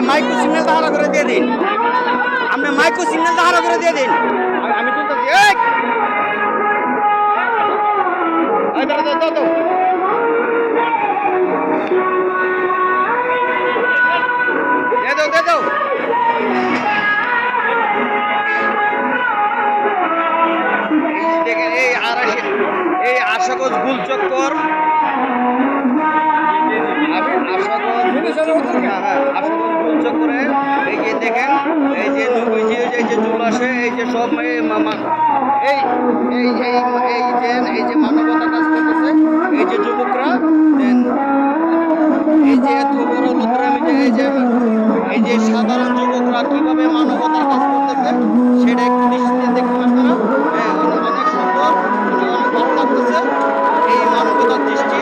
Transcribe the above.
Micro signal ধারা করে দিয়ে দিন, আপনি মাইক্রো সিগন্যাল ধারা করে দিয়ে দিন। আমি তুলতেছি, দেখেন এই আশাগঞ্জ গুল চক্কর, আশাগঞ্জ গুল চক্করে এই যে দেখেন এই যে চুল আসে, এই যে সব এই যে মানবতা কাজ করতেছে, এই যে যুবকরা এই যে এত বড় এই যে সাধারণ যুবকরা কিভাবে মানবতার কাজ করতেছে সেটা একটু দৃষ্টিতে দেখতে পাচ্ছেন না। অনেক সুন্দর, অনেক ভালো লাগতেছে এই মানবতার দৃষ্টি।